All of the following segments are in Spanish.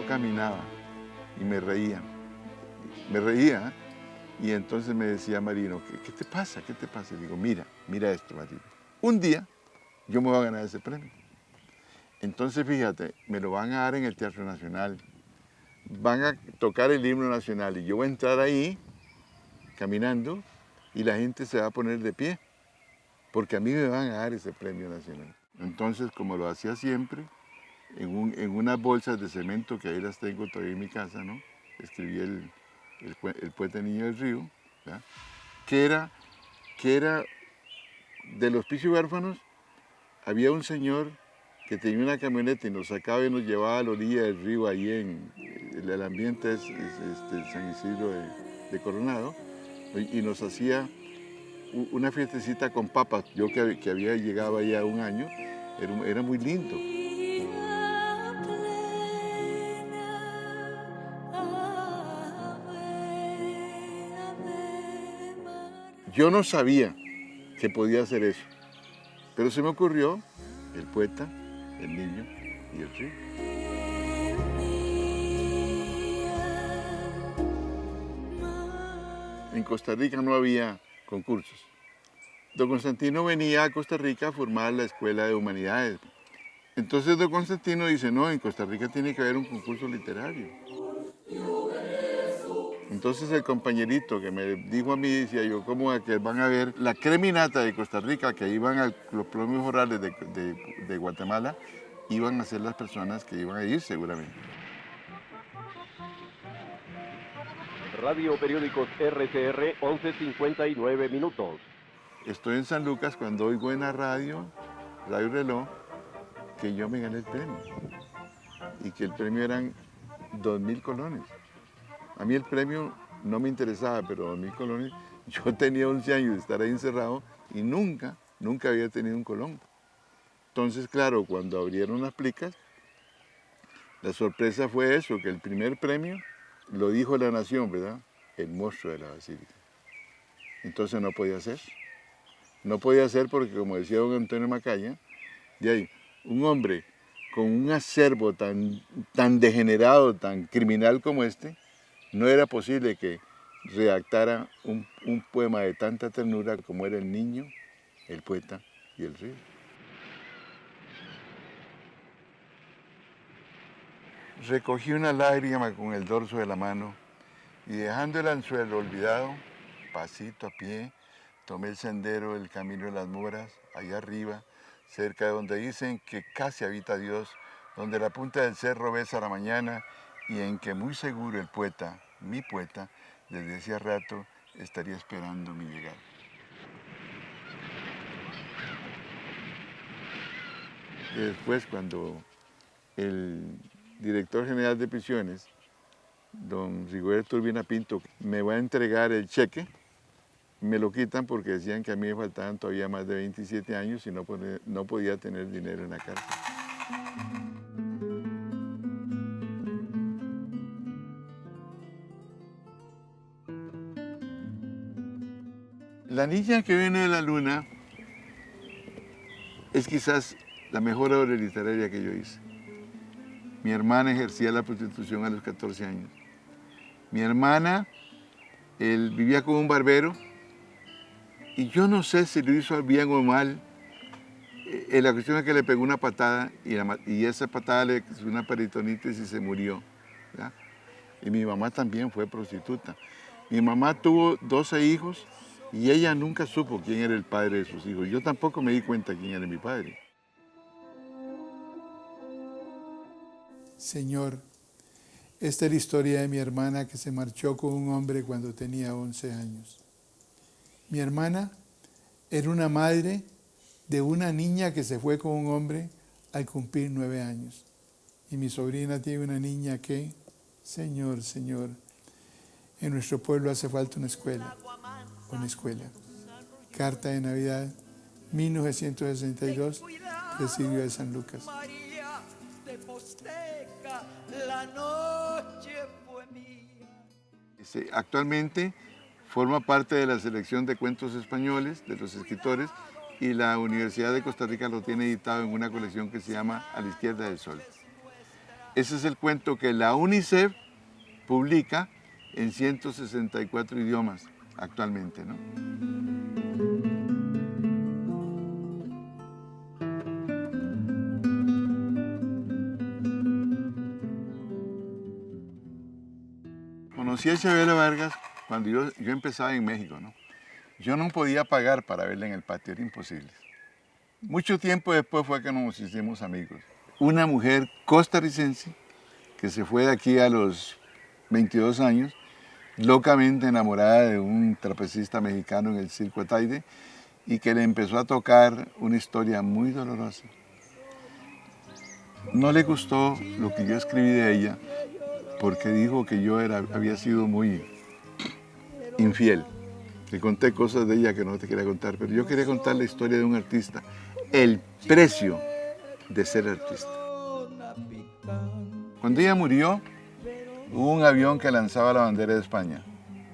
yo caminaba y me reía, ¿eh? Y entonces me decía Marino, ¿qué te pasa? ¿Qué te pasa? Y digo, mira esto, Marino. Un día yo me voy a ganar ese premio. Entonces, fíjate, me lo van a dar en el Teatro Nacional. Van a tocar el himno nacional y yo voy a entrar ahí caminando y la gente se va a poner de pie, porque a mí me van a dar ese premio nacional. Entonces, como lo hacía siempre, en unas bolsas de cemento, que ahí las tengo todavía en mi casa, ¿no? Escribí el poeta Niño del Río, ¿verdad? que era de los Hospicio Huérfanos. Había un señor que tenía una camioneta y nos sacaba y nos llevaba a la orilla del río, ahí el ambiente es San Isidro de Coronado, y nos hacía una fiestecita con papas. Yo que había llegado allá un año, era muy lindo. Yo no sabía que podía hacer eso, pero se me ocurrió el poeta, el niño y el río. En Costa Rica no había concursos. Don Constantino venía a Costa Rica a formar la Escuela de Humanidades. Entonces don Constantino dice, no, en Costa Rica tiene que haber un concurso literario. Entonces el compañerito que me dijo a mí, decía yo, ¿cómo que van a ver la creminata de Costa Rica, que iban a los premios orales de Guatemala, iban a ser las personas que iban a ir seguramente? Radio Periódicos RCR, 11:59 minutos. Estoy en San Lucas cuando oigo en la Radio Reloj, que yo me gané el premio. Y que el premio eran 2.000 colones. A mí el premio no me interesaba, pero 2.000 colones, yo tenía 11 años de estar ahí encerrado y nunca había tenido un colón. Entonces, claro, cuando abrieron las plicas, la sorpresa fue eso, que el primer premio lo dijo la nación, ¿verdad? El monstruo de la basílica. Entonces no podía ser. No podía ser porque, como decía don Antonio Macaya, de ahí, un hombre con un acervo tan degenerado, tan criminal como este, no era posible que redactara un poema de tanta ternura como era El niño, el poeta y el río. Recogí una lágrima con el dorso de la mano y dejando el anzuelo olvidado, pasito a pie, tomé el sendero del camino de las moras, allá arriba, cerca de donde dicen que casi habita Dios, donde la punta del cerro besa la mañana y en que muy seguro el poeta, mi poeta, desde hacía rato estaría esperando mi llegada. Y después, cuando el director general de prisiones, don Rigoberto Urbina Pinto, me va a entregar el cheque, me lo quitan porque decían que a mí me faltaban todavía más de 27 años y no podía tener dinero en la cárcel. La niña que viene de la luna es quizás la mejor obra literaria que yo hice. Mi hermana ejercía la prostitución a los 14 años. Mi hermana, él vivía con un barbero y yo no sé si lo hizo bien o mal. La cuestión es que le pegó una patada y esa patada le hizo una peritonitis y se murió, ¿verdad? Y mi mamá también fue prostituta. Mi mamá tuvo 12 hijos y ella nunca supo quién era el padre de sus hijos. Yo tampoco me di cuenta quién era mi padre. Señor, esta es la historia de mi hermana que se marchó con un hombre cuando tenía 11 años. Mi hermana era una madre de una niña que se fue con un hombre al cumplir 9 años. Y mi sobrina tiene una niña que, Señor, en nuestro pueblo hace falta una escuela. Carta de Navidad, 1962, presidio de San Lucas. Actualmente forma parte de la selección de cuentos españoles de los escritores y la Universidad de Costa Rica lo tiene editado en una colección que se llama A la izquierda del sol. Ese es el cuento que la UNICEF publica en 164 idiomas actualmente, ¿no? Conocí a Chavela Vargas cuando yo empezaba en México, ¿no? Yo no podía pagar para verla en el patio, era imposible. Mucho tiempo después fue que nos hicimos amigos. Una mujer costarricense que se fue de aquí a los 22 años, locamente enamorada de un trapecista mexicano en el Circo Ataide y que le empezó a tocar una historia muy dolorosa. No le gustó lo que yo escribí de ella porque dijo que yo había sido muy infiel. Te conté cosas de ella que no te quería contar, pero yo quería contar la historia de un artista, el precio de ser artista. Cuando ella murió, hubo un avión que lanzaba la bandera de España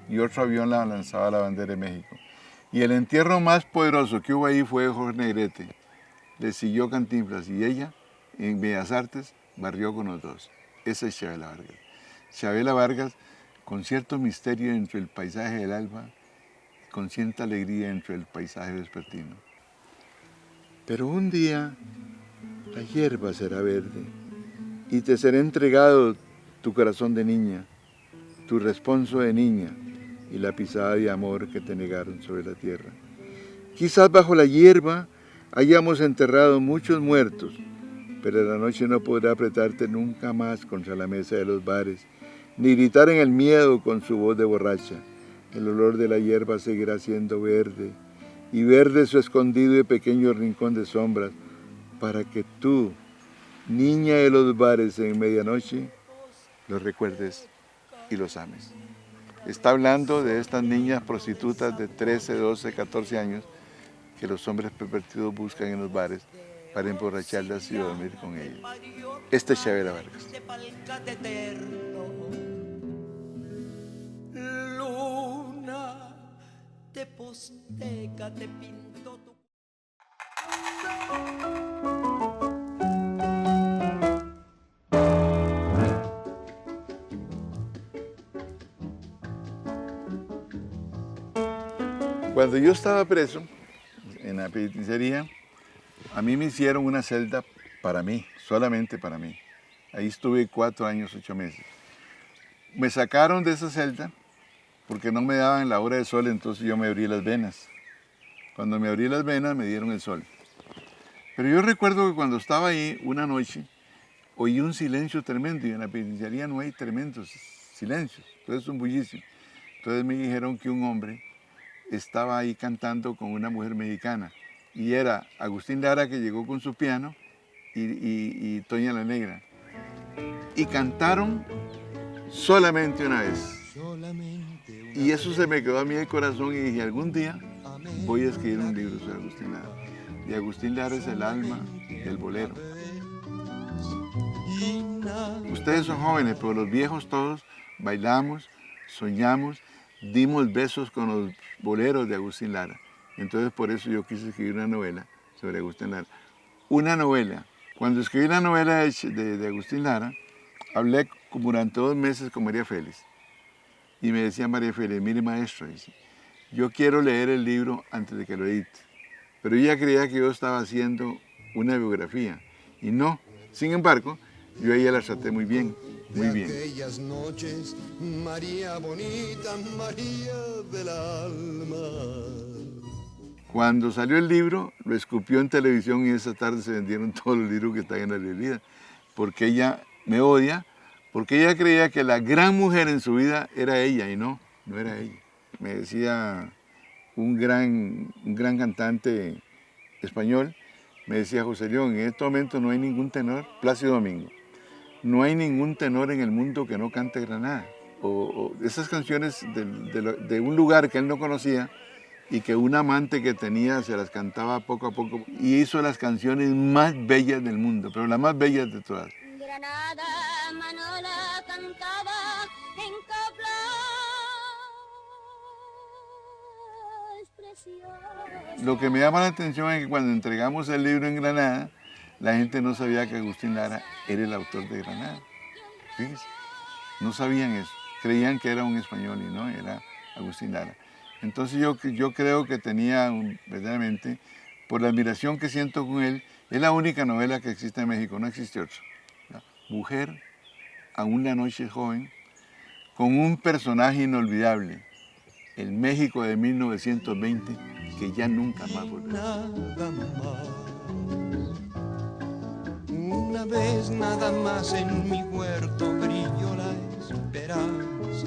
y otro avión lanzaba la bandera de México. Y el entierro más poderoso que hubo ahí fue Jorge Negrete. Le siguió Cantinflas y ella, en Bellas Artes, barrió con los dos. Esa es Chavela Vargas. Chavela Vargas, con cierto misterio entre el paisaje del alba, con cierta alegría entre el paisaje vespertino. Pero un día la hierba será verde y te será entregado tu corazón de niña, tu responso de niña y la pisada de amor que te negaron sobre la tierra. Quizás bajo la hierba hayamos enterrado muchos muertos, pero la noche no podrá apretarte nunca más contra la mesa de los bares, ni gritar en el miedo con su voz de borracha. El olor de la hierba seguirá siendo verde, y verde su escondido y pequeño rincón de sombras, para que tú, niña de los bares en medianoche, los recuerdes y los ames. Está hablando de estas niñas prostitutas de 13, 12, 14 años que los hombres pervertidos buscan en los bares para emborracharlas y dormir con ellas. Esta es Chavela Vargas. Luna de posteca te pinto tu... Cuando yo estaba preso en la penitenciaría, a mí me hicieron una celda para mí, solamente para mí. Ahí estuve 4 años, 8 meses. Me sacaron de esa celda porque no me daban la hora de sol, entonces yo me abrí las venas. Cuando me abrí las venas me dieron el sol. Pero yo recuerdo que cuando estaba ahí una noche, oí un silencio tremendo, y en la penitenciaría no hay tremendos silencios, entonces es un bullicio. Entonces me dijeron que un hombre estaba ahí cantando con una mujer mexicana, y era Agustín Lara, que llegó con su piano, y Toña la Negra. Y cantaron solamente una vez. Y eso se me quedó a mí el corazón y dije, algún día voy a escribir un libro sobre Agustín Lara. Y Agustín Lara es el alma del bolero. Ustedes son jóvenes, pero los viejos todos bailamos, soñamos, dimos besos con los boleros de Agustín Lara. Entonces por eso yo quise escribir una novela sobre Agustín Lara. Una novela. Cuando escribí la novela de Agustín Lara, hablé durante 2 meses con María Félix. Y me decía María Félix, mire maestro, dice, yo quiero leer el libro antes de que lo edite. Pero ella creía que yo estaba haciendo una biografía. Y no. Sin embargo, yo a ella la traté muy bien, muy bien. Aquellas noches, María bonita, María del alma. Cuando salió el libro, lo escupió en televisión y esa tarde se vendieron todos los libros que están en la librería. Porque ella me odia, porque ella creía que la gran mujer en su vida era ella y no era ella. Me decía un gran cantante español, me decía José León, en este momento no hay ningún tenor, Plácido Domingo, no hay ningún tenor en el mundo que no cante Granada. O esas canciones de un lugar que él no conocía y que un amante que tenía se las cantaba poco a poco y hizo las canciones más bellas del mundo, pero las más bellas de todas. Granada, Manola cantaba en coplas preciosas. Lo que me llama la atención es que cuando entregamos el libro en Granada, la gente no sabía que Agustín Lara era el autor de Granada. Fíjese, no sabían eso. Creían que era un español y no, era Agustín Lara. Entonces yo creo que tenía, verdaderamente, por la admiración que siento con él, es la única novela que existe en México, no existe otra. Mujer, aún la noche joven, con un personaje inolvidable, el México de 1920, que ya nunca más volverá. Nada más. Una vez nada más en mi huerto brilló la esperanza.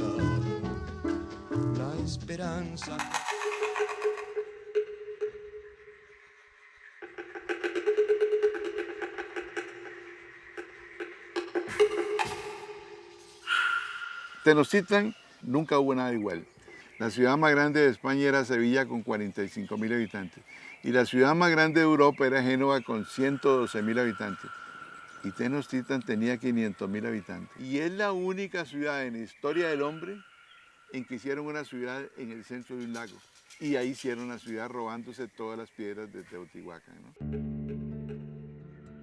La esperanza. Tenochtitlan nunca hubo nada igual. La ciudad más grande de España era Sevilla con 45.000 habitantes. Y la ciudad más grande de Europa era Génova con 112.000 habitantes. Y Tenochtitlan tenía 500.000 habitantes. Y es la única ciudad en la historia del hombre en que hicieron una ciudad en el centro de un lago. Y ahí hicieron la ciudad robándose todas las piedras de Teotihuacán, ¿no?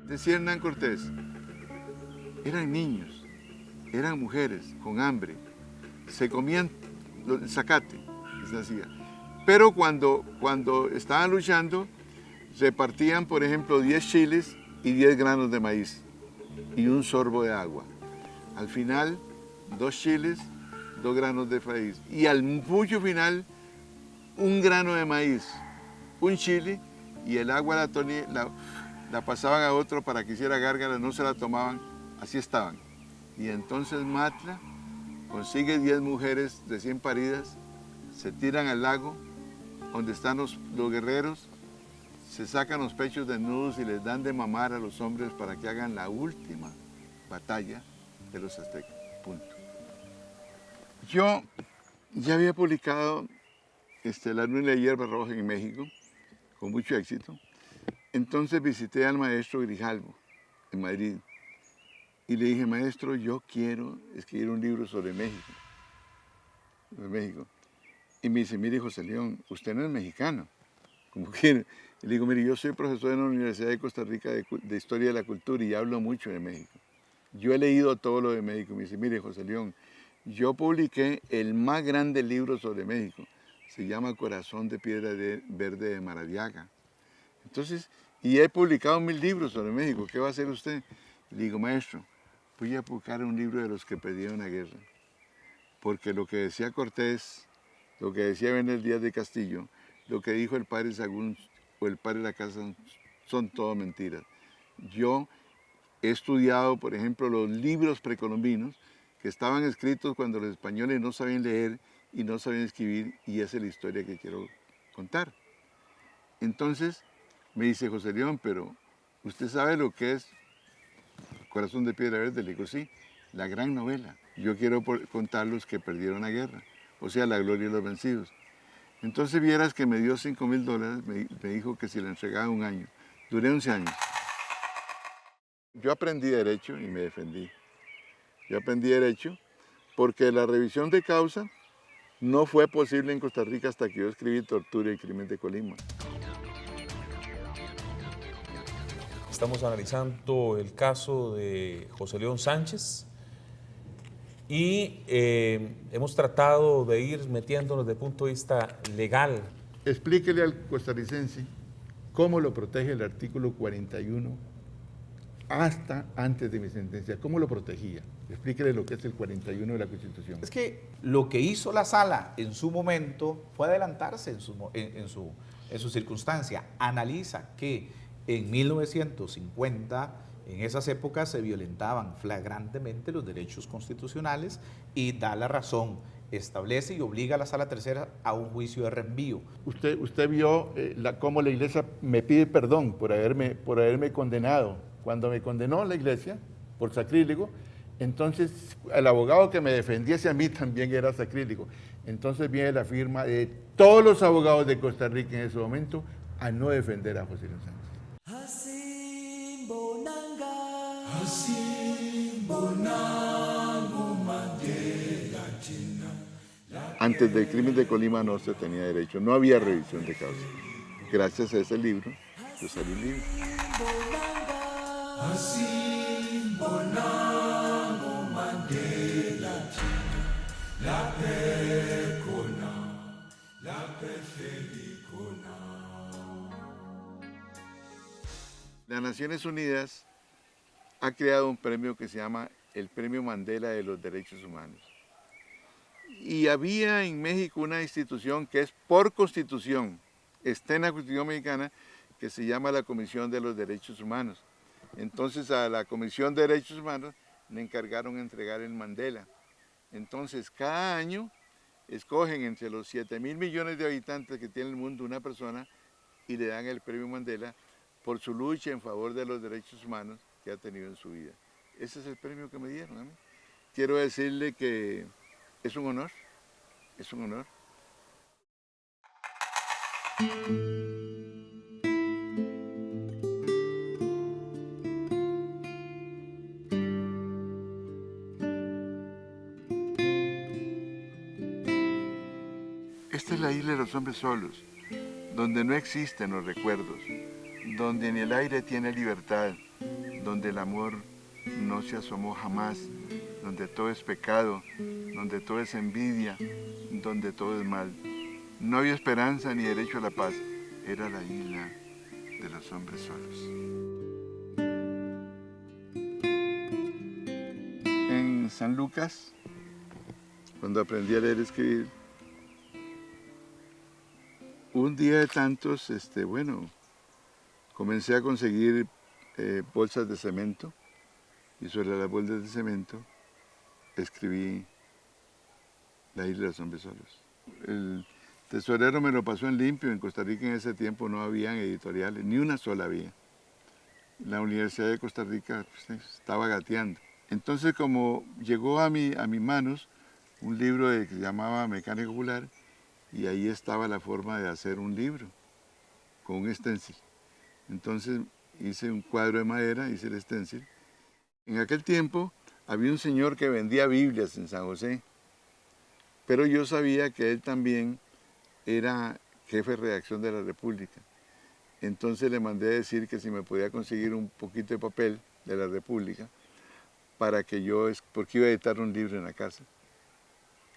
Decía Hernán Cortés, eran niños, eran mujeres con hambre, se comían el zacate, se hacía. Pero cuando estaban luchando, repartían, por ejemplo, 10 chiles y 10 granos de maíz y un sorbo de agua. Al final, 2 chiles, 2 granos de maíz. Y al mucho final, 1 grano de maíz, un chile, y el agua la pasaban a otro para que hiciera gárgara, no se la tomaban, así estaban. Y entonces Matla consigue 10 mujeres recién paridas, se tiran al lago, donde están los guerreros, se sacan los pechos desnudos y les dan de mamar a los hombres para que hagan la última batalla de los aztecas. Punto. Yo ya había publicado La luna de hierba roja en México, con mucho éxito. Entonces visité al maestro Grijalvo en Madrid y le dije, maestro, yo quiero escribir un libro sobre México. Y me dice, mire, José León, usted no es mexicano. Como quiere. Y le digo, mire, yo soy profesor en la Universidad de Costa Rica de Historia de la Cultura y hablo mucho de México. Yo he leído todo lo de México. Me dice, mire, José León, yo publiqué el más grande libro sobre México. Se llama Corazón de Piedra Verde de Maradiaga. Entonces, y he publicado 1000 libros sobre México. ¿Qué va a hacer usted? Le digo, maestro, voy a publicar un libro de los que perdieron la guerra. Porque lo que decía Cortés, lo que decía Benet Díaz de Castillo, lo que dijo el padre Sagún o el padre Lacasa son todo mentiras. Yo he estudiado, por ejemplo, los libros precolombinos que estaban escritos cuando los españoles no sabían leer y no sabían escribir, y esa es la historia que quiero contar. Entonces me dice, José León, pero ¿usted sabe lo que es Corazón de Piedra Verde? Le digo, sí, la gran novela. Yo quiero contar los que perdieron la guerra, o sea, la gloria de los vencidos. Entonces vieras que me dio $5,000, me dijo que si le entregaba 1 año. Duré 11 años. Yo aprendí Derecho y me defendí. Yo aprendí Derecho porque la revisión de causa no fue posible en Costa Rica hasta que yo escribí Tortura y Crimen de Colima. Estamos analizando el caso de José León Sánchez y hemos tratado de ir metiéndonos desde el punto de vista legal. Explíquele al costarricense cómo lo protege el artículo 41 hasta antes de mi sentencia. ¿Cómo lo protegía? Explíquele lo que es el 41 de la Constitución. Es que lo que hizo la sala en su momento fue adelantarse en su circunstancia. Analiza que en 1950, en esas épocas, se violentaban flagrantemente los derechos constitucionales y da la razón, establece y obliga a la Sala Tercera a un juicio de reenvío. Usted vio cómo la Iglesia me pide perdón por haberme condenado. Cuando me condenó la Iglesia por sacrílego, entonces el abogado que me defendiese a mí también era sacrílego. Entonces viene la firma de todos los abogados de Costa Rica en ese momento a no defender a José León Sánchez. Antes del crimen de Colima no se tenía derecho, no había revisión de causa. Gracias a ese libro, yo salí libre. Las Naciones Unidas ha creado un premio que se llama el Premio Mandela de los Derechos Humanos. Y había en México una institución que es por constitución, está en la Constitución mexicana, que se llama la Comisión de los Derechos Humanos. Entonces a la Comisión de Derechos Humanos le encargaron entregar el Mandela. Entonces cada año escogen entre los 7.000 millones de habitantes que tiene el mundo una persona y le dan el Premio Mandela por su lucha en favor de los derechos humanos que ha tenido en su vida. Ese es el premio que me dieron a mí. Quiero decirle que es un honor, es un honor. Esta es la isla de los hombres solos, donde no existen los recuerdos, donde ni el aire tiene libertad, donde el amor no se asomó jamás, donde todo es pecado, donde todo es envidia, donde todo es mal. No había esperanza ni derecho a la paz. Era la isla de los hombres solos. En San Lucas, cuando aprendí a leer y escribir, un día de tantos, comencé a conseguir bolsas de cemento y sobre las bolsas de cemento escribí La isla de los hombres solos. El tesorero me lo pasó en limpio. En Costa Rica en ese tiempo no habían editoriales, ni una sola había. La Universidad de Costa Rica estaba gateando. Entonces, como llegó a mis manos un libro que se llamaba Mecánica Popular, y ahí estaba la forma de hacer un libro con un stencil. Entonces hice un cuadro de madera, hice el stencil. En aquel tiempo había un señor que vendía Biblias en San José, pero yo sabía que él también era jefe de redacción de la República. Entonces le mandé a decir que si me podía conseguir un poquito de papel de la República para que porque iba a editar un libro en la casa.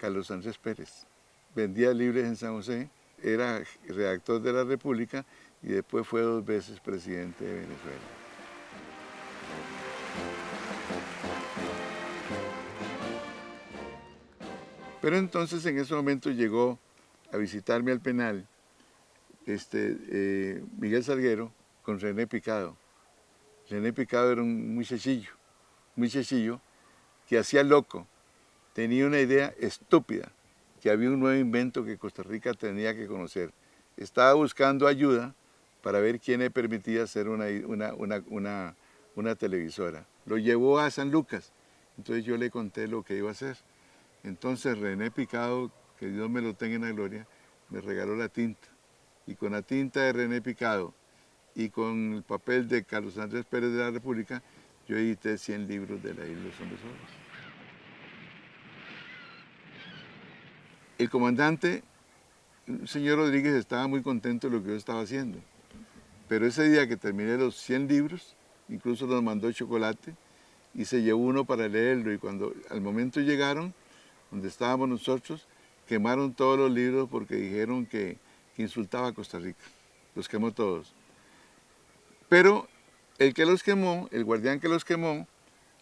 Carlos Andrés Pérez vendía libros en San José, era redactor de la República y después fue 2 veces presidente de Venezuela. Pero entonces en ese momento llegó a visitarme al penal Miguel Salguero con René Picado. René Picado era un muchachillo que hacía loco, tenía una idea estúpida, que había un nuevo invento que Costa Rica tenía que conocer. Estaba buscando ayuda para ver quién le permitía hacer una televisora. Lo llevó a San Lucas, entonces yo le conté lo que iba a hacer. Entonces René Picado, que Dios me lo tenga en la gloria, me regaló la tinta. Y con la tinta de René Picado y con el papel de Carlos Andrés Pérez de la República, yo edité 100 libros de la isla de los hombres solos. El comandante, el señor Rodríguez, estaba muy contento de lo que yo estaba haciendo. Pero ese día que terminé los 100 libros, incluso nos mandó chocolate y se llevó uno para leerlo. Y cuando al momento llegaron, donde estábamos nosotros, quemaron todos los libros porque dijeron que insultaba a Costa Rica. Los quemó todos. Pero el que los quemó, el guardián que los quemó,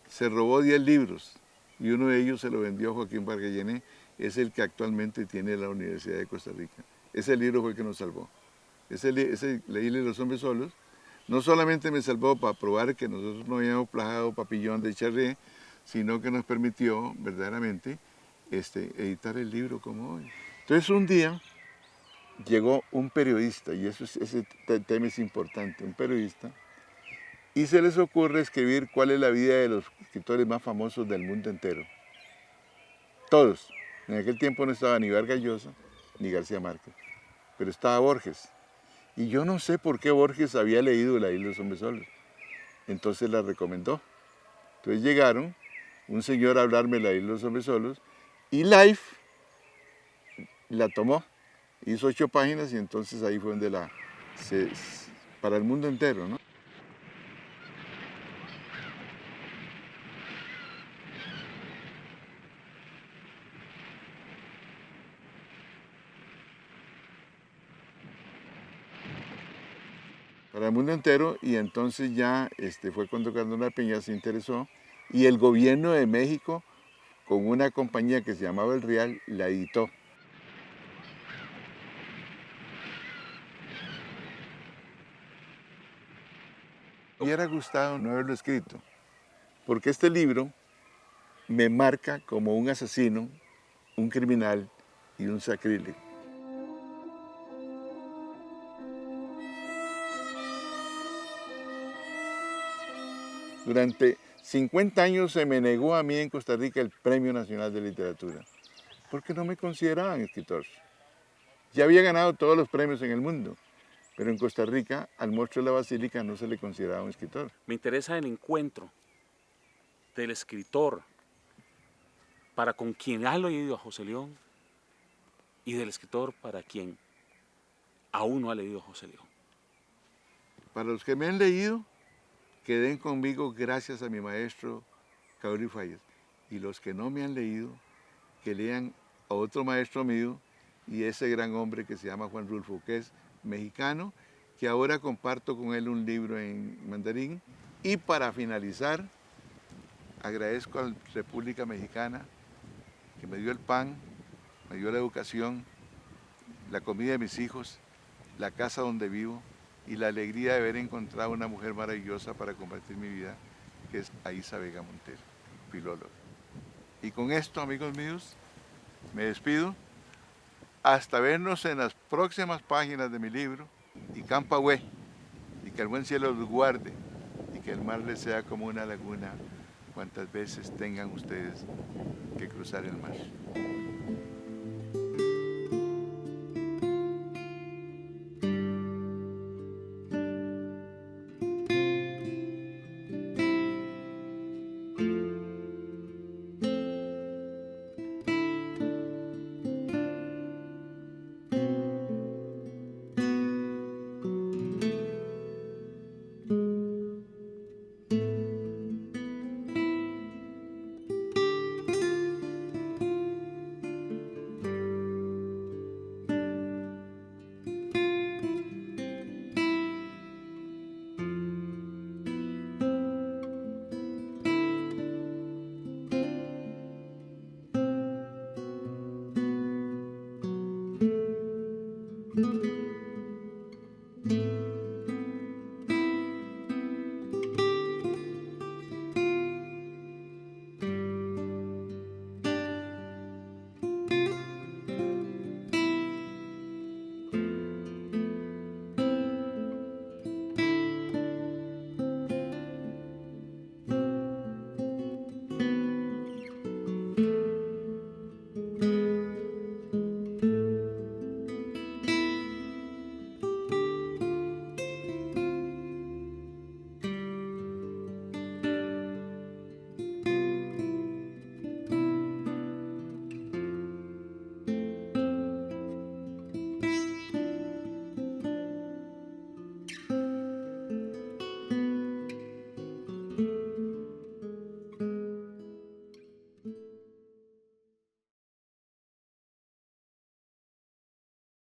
se robó 10 libros y uno de ellos se lo vendió a Joaquín Barguellené. Es el que actualmente tiene la Universidad de Costa Rica. Ese libro fue el que nos salvó. La isla de los hombres solos no solamente me salvó para probar que nosotros no habíamos plagado Papillón de Charré, sino que nos permitió verdaderamente editar el libro como hoy. Entonces un día llegó un periodista, y ese tema es importante, un periodista, y se les ocurre escribir cuál es la vida de los escritores más famosos del mundo entero. Todos. En aquel tiempo no estaba ni Vargas Llosa ni García Márquez, pero estaba Borges. Y yo no sé por qué Borges había leído La isla de los hombres solos. Entonces la recomendó. Entonces llegaron un señor a hablarme de La isla de los hombres solos y Life la tomó. Hizo 8 páginas y entonces ahí fue donde para el mundo entero, ¿no? para el mundo entero, y entonces ya fue cuando Cardona Peña se interesó y el gobierno de México, con una compañía que se llamaba El Real, la editó. Me hubiera gustado no haberlo escrito, porque este libro me marca como un asesino, un criminal y un sacrílego. Durante 50 años se me negó a mí en Costa Rica el Premio Nacional de Literatura, porque no me consideraban escritor. Ya había ganado todos los premios en el mundo, pero en Costa Rica, al monstruo de la Basílica no se le consideraba un escritor. Me interesa el encuentro del escritor para con quien ha leído a José León y del escritor para quien aún no ha leído a José León. Para los que me han leído, queden conmigo gracias a mi maestro Cabril Fallas. Y los que no me han leído, que lean a otro maestro mío y ese gran hombre que se llama Juan Rulfo, que es mexicano, que ahora comparto con él un libro en mandarín. Y para finalizar, agradezco a la República Mexicana que me dio el pan, me dio la educación, la comida de mis hijos, la casa donde vivo y la alegría de haber encontrado una mujer maravillosa para compartir mi vida, que es Aísa Vega Montero, filóloga. Y con esto, amigos míos, me despido. Hasta vernos en las próximas páginas de mi libro. Y Campagüe, y que el buen cielo los guarde, y que el mar les sea como una laguna, cuantas veces tengan ustedes que cruzar el mar.